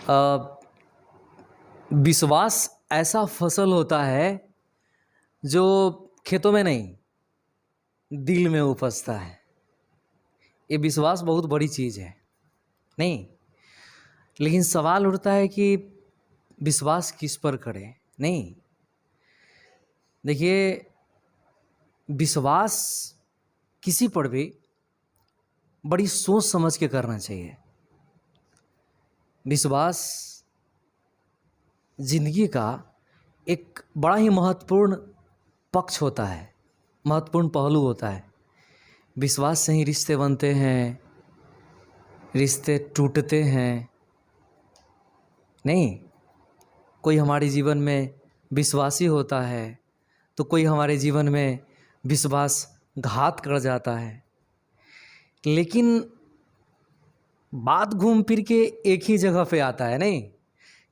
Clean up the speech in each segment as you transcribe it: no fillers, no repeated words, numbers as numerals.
अ, विश्वास ऐसा फसल होता है जो खेतों में नहीं, दिल में उपजता है। ये विश्वास बहुत बड़ी चीज़ है, नहीं? लेकिन सवाल उठता है कि विश्वास किस पर करें? नहीं, देखिए, विश्वास किसी पर भी बड़ी सोच समझ के करना चाहिए। विश्वास जिंदगी का एक बड़ा ही महत्वपूर्ण पक्ष होता है, महत्वपूर्ण पहलू होता है। विश्वास से ही रिश्ते बनते हैं, रिश्ते टूटते हैं। नहीं, कोई हमारे जीवन में विश्वासी होता है तो कोई हमारे जीवन में विश्वासघात कर जाता है। लेकिन बात घूम फिर के एक ही जगह पे आता है, नहीं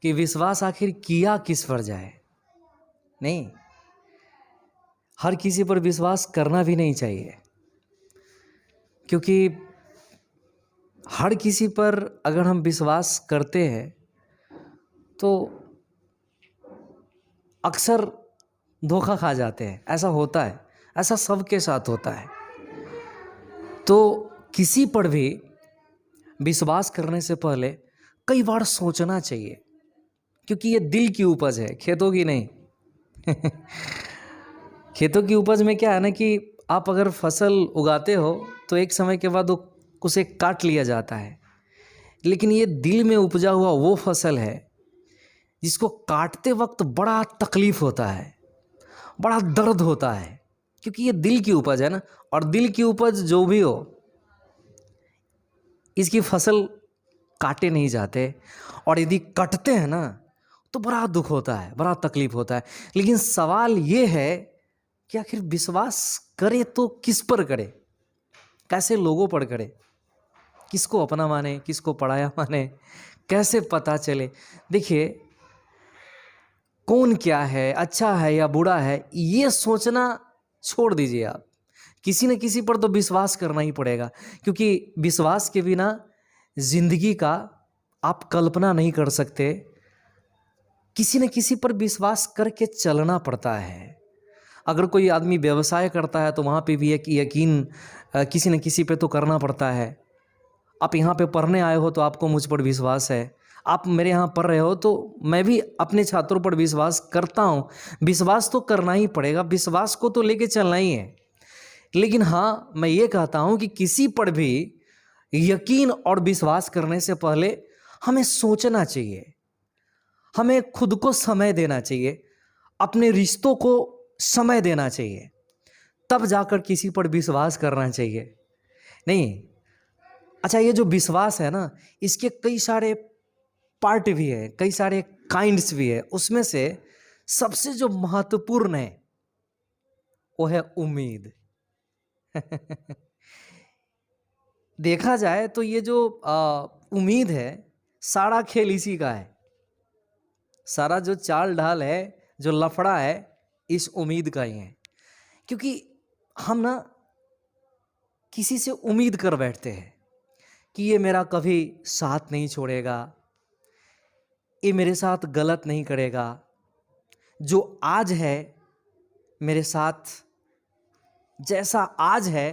कि विश्वास आखिर किया किस पर जाए। नहीं, हर किसी पर विश्वास करना भी नहीं चाहिए, क्योंकि हर किसी पर अगर हम विश्वास करते हैं तो अक्सर धोखा खा जाते हैं। ऐसा होता है, ऐसा सबके साथ होता है। तो किसी पर भी विश्वास करने से पहले कई बार सोचना चाहिए, क्योंकि ये दिल की उपज है, खेतों की नहीं। खेतों की उपज में क्या है ना कि आप अगर फसल उगाते हो तो एक समय के बाद उसे काट लिया जाता है। लेकिन ये दिल में उपजा हुआ वो फसल है जिसको काटते वक्त बड़ा तकलीफ होता है, बड़ा दर्द होता है, क्योंकि ये दिल की उपज है ना। और दिल की उपज जो भी हो, इसकी फसल काटे नहीं जाते, और यदि कटते हैं ना तो बड़ा दुख होता है, बड़ा तकलीफ होता है। लेकिन सवाल ये है कि आखिर विश्वास करे तो किस पर करे, कैसे लोगों पर करे, किसको अपना माने, किसको पराया माने, कैसे पता चले। देखिए, कौन क्या है, अच्छा है या बुरा है, ये सोचना छोड़ दीजिए। आप किसी न किसी पर तो विश्वास करना ही पड़ेगा, क्योंकि विश्वास के बिना जिंदगी का आप कल्पना नहीं कर सकते। किसी न किसी पर विश्वास करके चलना पड़ता है। अगर कोई आदमी व्यवसाय करता है तो वहाँ पे भी एक यकीन किसी न किसी पे तो करना पड़ता है। आप यहाँ पे पढ़ने आए हो तो आपको मुझ पर विश्वास है, आप मेरे यहाँ पढ़ रहे हो तो मैं भी अपने छात्रों पर विश्वास करता हूँ। विश्वास तो करना ही पड़ेगा, विश्वास को तो लेके चलना ही है। लेकिन हाँ, मैं ये कहता हूँ कि किसी पर भी यकीन और विश्वास करने से पहले हमें सोचना चाहिए, हमें खुद को समय देना चाहिए, अपने रिश्तों को समय देना चाहिए, तब जाकर किसी पर विश्वास करना चाहिए। नहीं, अच्छा, ये जो विश्वास है ना, इसके कई सारे पार्ट भी है, कई सारे काइंड्स भी है। उसमें से सबसे जो महत्वपूर्ण है वो है उम्मीद। देखा जाए तो ये जो उम्मीद है, सारा खेल इसी का है। सारा जो चाल ढाल है, जो लफड़ा है, इस उम्मीद का ही है। क्योंकि हम ना किसी से उम्मीद कर बैठते हैं कि ये मेरा कभी साथ नहीं छोड़ेगा, ये मेरे साथ गलत नहीं करेगा, जो आज है मेरे साथ, जैसा आज है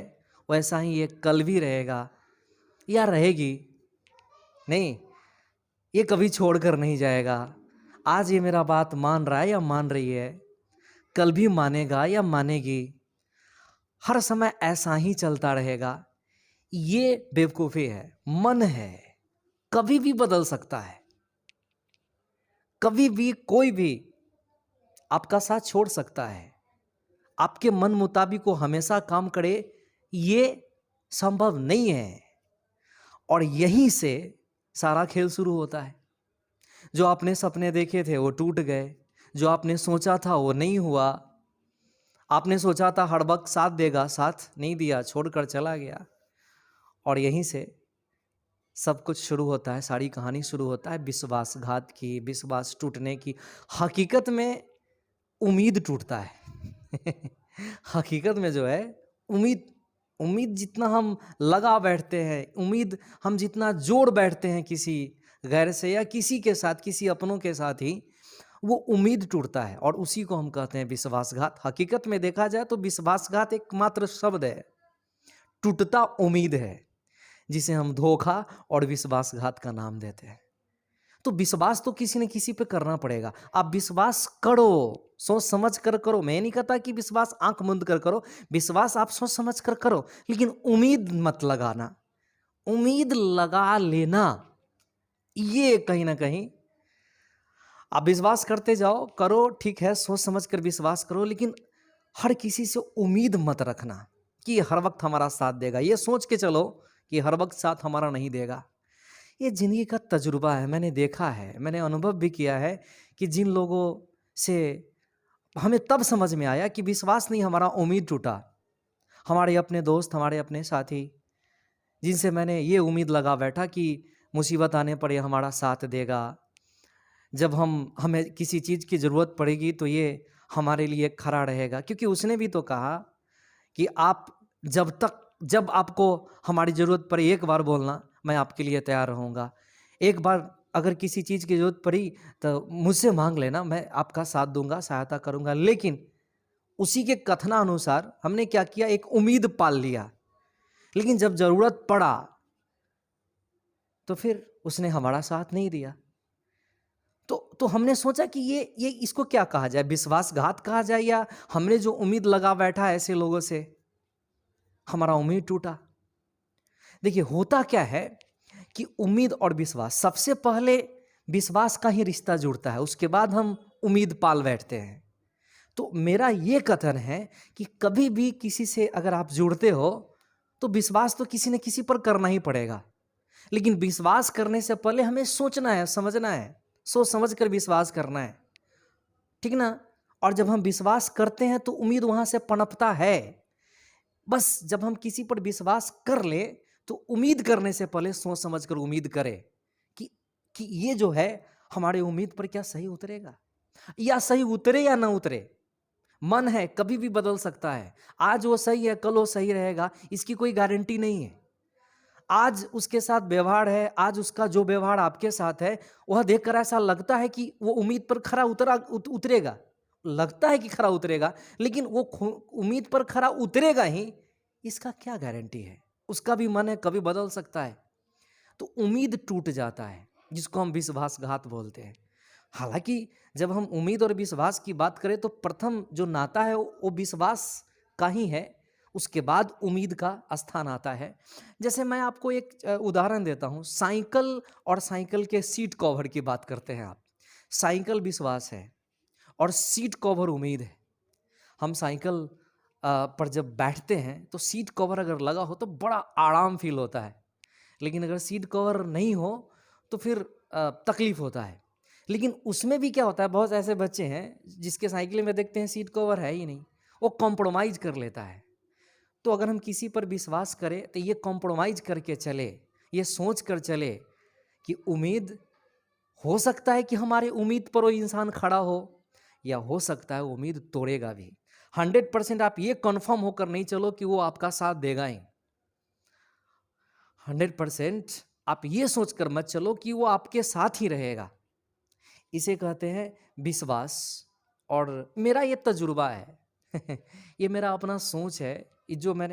वैसा ही ये कल भी रहेगा या रहेगी। नहीं, ये कभी छोड़कर नहीं जाएगा। आज ये मेरा बात मान रहा है या मान रही है, कल भी मानेगा या मानेगी, हर समय ऐसा ही चलता रहेगा। ये बेवकूफ़ी है, मन है, कभी भी बदल सकता है। कभी भी कोई भी आपका साथ छोड़ सकता है। आपके मन मुताबिक वो हमेशा काम करे, ये संभव नहीं है। और यहीं से सारा खेल शुरू होता है। जो आपने सपने देखे थे वो टूट गए, जो आपने सोचा था वो नहीं हुआ। आपने सोचा था हर वक्त साथ देगा, साथ नहीं दिया, छोड़कर चला गया। और यहीं से सब कुछ शुरू होता है, सारी कहानी शुरू होता है विश्वासघात की, विश्वास टूटने की। हकीकत में उम्मीद टूटता है। हकीकत में जो है उम्मीद, उम्मीद जितना हम लगा बैठते हैं, उम्मीद हम जितना जोड़ बैठते हैं किसी गैर से या किसी के साथ, किसी अपनों के साथ ही वो उम्मीद टूटता है, और उसी को हम कहते हैं विश्वासघात। हकीकत में देखा जाए तो विश्वासघात एकमात्र शब्द है, टूटता उम्मीद है, जिसे हम धोखा और विश्वासघात का नाम देते हैं। तो विश्वास तो किसी न किसी पे करना पड़ेगा। आप विश्वास करो, सोच समझ कर करो। मैं नहीं कहता कि विश्वास आंख मूंद कर करो, विश्वास आप सोच समझ कर करो, लेकिन उम्मीद मत लगाना। उम्मीद लगा लेना, ये कहीं ना कहीं आप विश्वास करते जाओ, करो, ठीक है, सोच समझ कर विश्वास करो, लेकिन हर किसी से उम्मीद मत रखना कि हर वक्त हमारा साथ देगा। ये सोच के चलो कि हर वक्त साथ हमारा नहीं देगा। ये ज़िंदगी का तजुर्बा है, मैंने देखा है, मैंने अनुभव भी किया है कि जिन लोगों से हमें तब समझ में आया कि विश्वास नहीं, हमारा उम्मीद टूटा। हमारे अपने दोस्त, हमारे अपने साथी, जिनसे मैंने ये उम्मीद लगा बैठा कि मुसीबत आने पर ये हमारा साथ देगा, जब हमें किसी चीज़ की ज़रूरत पड़ेगी तो ये हमारे लिए खड़ा रहेगा। क्योंकि उसने भी तो कहा कि आप जब आपको हमारी ज़रूरत पड़े एक बार बोलना, मैं आपके लिए तैयार रहूँगा। एक बार अगर किसी चीज़ की ज़रूरत पड़ी तो मुझसे मांग लेना, मैं आपका साथ दूंगा, सहायता करूँगा। लेकिन उसी के कथनानुसार हमने क्या किया, एक उम्मीद पाल लिया, लेकिन जब ज़रूरत पड़ा तो फिर उसने हमारा साथ नहीं दिया। तो हमने सोचा कि ये इसको क्या कहा जाए, विश्वासघात कहा जाए, या हमने जो उम्मीद लगा बैठा है ऐसे लोगों से, हमारा उम्मीद टूटा। देखिए होता क्या है कि उम्मीद और विश्वास, सबसे पहले विश्वास का ही रिश्ता जुड़ता है, उसके बाद हम उम्मीद पाल बैठते हैं। तो मेरा ये कथन है कि कभी भी किसी से अगर आप जुड़ते हो तो विश्वास तो किसी न किसी पर करना ही पड़ेगा, लेकिन विश्वास करने से पहले हमें सोचना है, समझना है, सोच समझ कर विश्वास करना है, ठीक ना। और जब हम विश्वास करते हैं तो उम्मीद वहां से पनपता है। बस जब हम किसी पर विश्वास कर ले तो उम्मीद करने से पहले सोच समझ कर उम्मीद करें कि ये जो है हमारे उम्मीद पर क्या सही उतरेगा, या सही उतरे या ना उतरे। मन है, कभी भी बदल सकता है। आज वो सही है, कल वो सही रहेगा, इसकी कोई गारंटी नहीं है। आज उसके साथ व्यवहार है, आज उसका जो व्यवहार आपके साथ है, वह देखकर ऐसा लगता है कि वो उम्मीद पर खरा उतरेगा, लगता है कि खरा उतरेगा, लेकिन वो उम्मीद पर खरा उतरेगा ही, इसका क्या गारंटी है। उसका भी मन है, कभी बदल सकता है। तो उम्मीद टूट जाता है, जिसको हम विश्वासघात बोलते हैं। हालांकि जब हम उम्मीद और विश्वास की बात करें तो प्रथम जो नाता है वो विश्वास का ही है, उसके बाद उम्मीद का स्थान आता है। जैसे मैं आपको एक उदाहरण देता हूँ, साइकिल और साइकिल के सीट कवर की बात करते हैं आप। साइकिल विश्वास है और सीट कवर उम्मीद है। हम साइकिल पर जब बैठते हैं तो सीट कवर अगर लगा हो तो बड़ा आराम फील होता है, लेकिन अगर सीट कवर नहीं हो तो फिर तकलीफ होता है। लेकिन उसमें भी क्या होता है, बहुत ऐसे बच्चे हैं जिसके साइकिल में देखते हैं सीट कवर है ही नहीं, वो कॉम्प्रोमाइज़ कर लेता है। तो अगर हम किसी पर विश्वास करें तो ये कॉम्प्रोमाइज़ करके चले, ये सोच कर चले कि उम्मीद, हो सकता है कि हमारे उम्मीद पर वो इंसान खड़ा हो, या हो सकता है उम्मीद तोड़ेगा भी। 100% आप ये कन्फर्म होकर नहीं चलो कि वो आपका साथ देगा ही। 100% आप ये सोचकर मत चलो कि वो आपके साथ ही रहेगा। इसे कहते हैं विश्वास। और मेरा ये तजुर्बा है ये मेरा अपना सोच है, ये जो मैंने